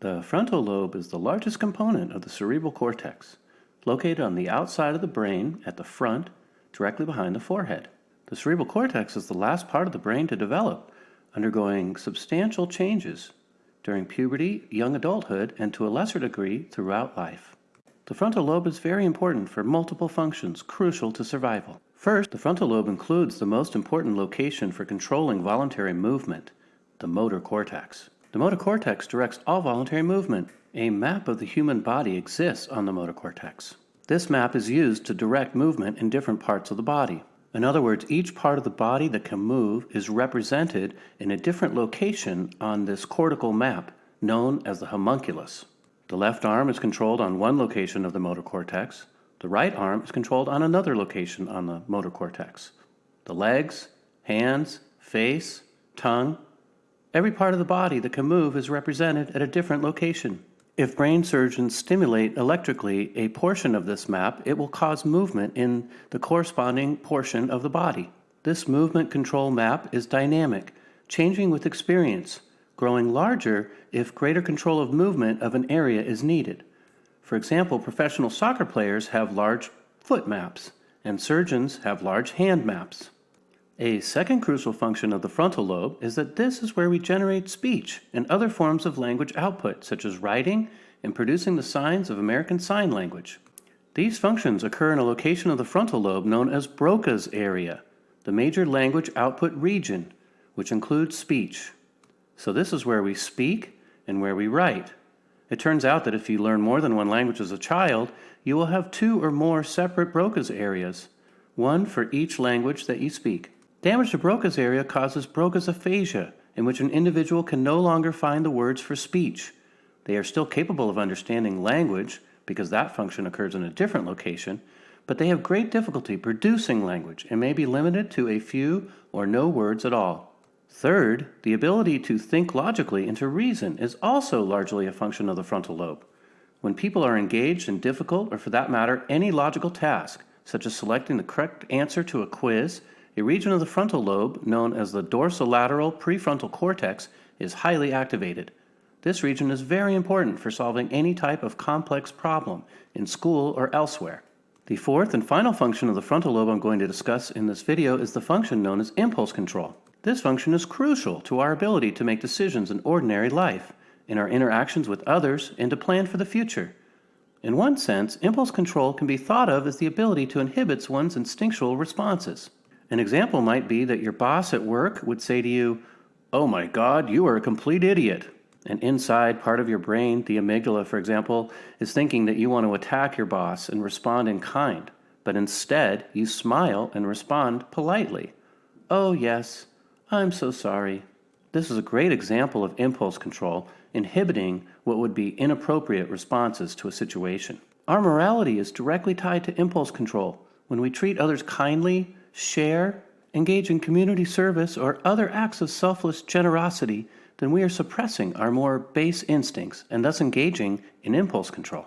The frontal lobe is the largest component of the cerebral cortex, located on the outside of the brain at the front, directly behind the forehead. The cerebral cortex is the last part of the brain to develop, undergoing substantial changes during puberty, young adulthood, and to a lesser degree throughout life. The frontal lobe is very important for multiple functions crucial to survival. First, the frontal lobe includes the most important location for controlling voluntary movement, the motor cortex. The motor cortex directs all voluntary movement. A map of the human body exists on the motor cortex. This map is used to direct movement in different parts of the body. In other words, each part of the body that can move is represented in a different location on this cortical map known as the homunculus. The left arm is controlled on one location of the motor cortex. The right arm is controlled on another location on the motor cortex. The legs, hands, face, tongue, every part of the body that can move is represented at a different location. If brain surgeons stimulate electrically a portion of this map, it will cause movement in the corresponding portion of the body. This movement control map is dynamic, changing with experience, growing larger if greater control of movement of an area is needed. For example, professional soccer players have large foot maps, and surgeons have large hand maps. A second crucial function of the frontal lobe is that this is where we generate speech and other forms of language output, such as writing and producing the signs of American Sign Language. These functions occur in a location of the frontal lobe known as Broca's area, the major language output region, which includes speech. So this is where we speak and where we write. It turns out that if you learn more than one language as a child, you will have 2 or more separate Broca's areas, one for each language that you speak. Damage to Broca's area causes Broca's aphasia, in which an individual can no longer find the words for speech. They are still capable of understanding language, because that function occurs in a different location, but they have great difficulty producing language and may be limited to a few or no words at all. Third, the ability to think logically and to reason is also largely a function of the frontal lobe. When people are engaged in difficult, or for that matter, any logical task, such as selecting the correct answer to a quiz, a region of the frontal lobe, known as the dorsolateral prefrontal cortex, is highly activated. This region is very important for solving any type of complex problem in school or elsewhere. The fourth and final function of the frontal lobe I'm going to discuss in this video is the function known as impulse control. This function is crucial to our ability to make decisions in ordinary life, in our interactions with others, and to plan for the future. In one sense, impulse control can be thought of as the ability to inhibit one's instinctual responses. An example might be that your boss at work would say to you, "Oh my God, you are a complete idiot." And inside part of your brain, the amygdala, for example, is thinking that you want to attack your boss and respond in kind, but instead you smile and respond politely. "Oh yes, I'm so sorry." This is a great example of impulse control, inhibiting what would be inappropriate responses to a situation. Our morality is directly tied to impulse control. When we treat others kindly, share, engage in community service, or other acts of selfless generosity, then we are suppressing our more base instincts and thus engaging in impulse control.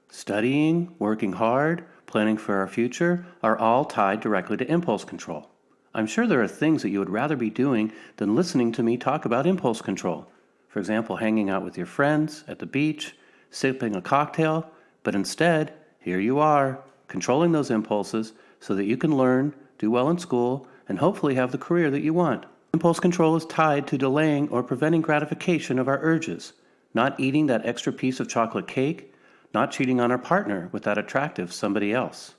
Studying, working hard, planning for our future are all tied directly to impulse control. I'm sure there are things that you would rather be doing than listening to me talk about impulse control. For example, hanging out with your friends at the beach, sipping a cocktail, but instead, here you are, controlling those impulses so that you can learn, do well in school, and hopefully have the career that you want. Impulse control is tied to delaying or preventing gratification of our urges, not eating that extra piece of chocolate cake, not cheating on our partner with that attractive somebody else.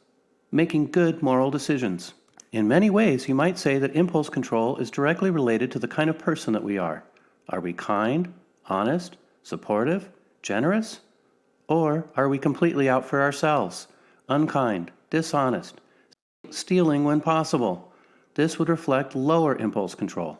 Making good moral decisions. In many ways, you might say that impulse control is directly related to the kind of person that we are. Are we kind, honest, supportive, generous? Or are we completely out for ourselves, unkind, dishonest, stealing when possible? This would reflect lower impulse control.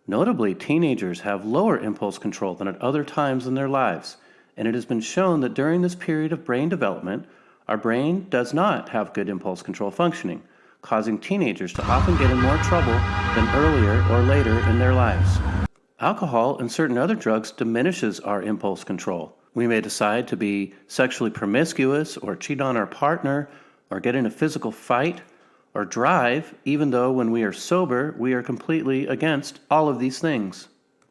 Notably, teenagers have lower impulse control than at other times in their lives, and it has been shown that during this period of brain development, our brain does not have good impulse control functioning, causing teenagers to often get in more trouble than earlier or later in their lives. Alcohol and certain other drugs diminishes our impulse control. We may decide to be sexually promiscuous or cheat on our partner or get in a physical fight or drive, even though when we are sober, we are completely against all of these things.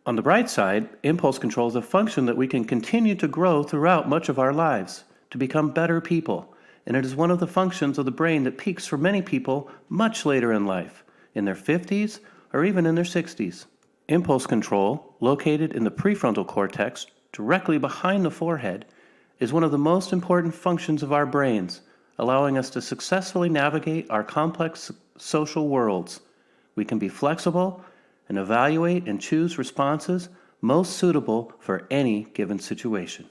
On the bright side, impulse control is a function that we can continue to grow throughout much of our lives to become better people, and it is one of the functions of the brain that peaks for many people much later in life, in their 50s or even in their 60s. Impulse control, located in the prefrontal cortex, directly behind the forehead, is one of the most important functions of our brains, allowing us to successfully navigate our complex social worlds. We can be flexible and evaluate and choose responses most suitable for any given situation.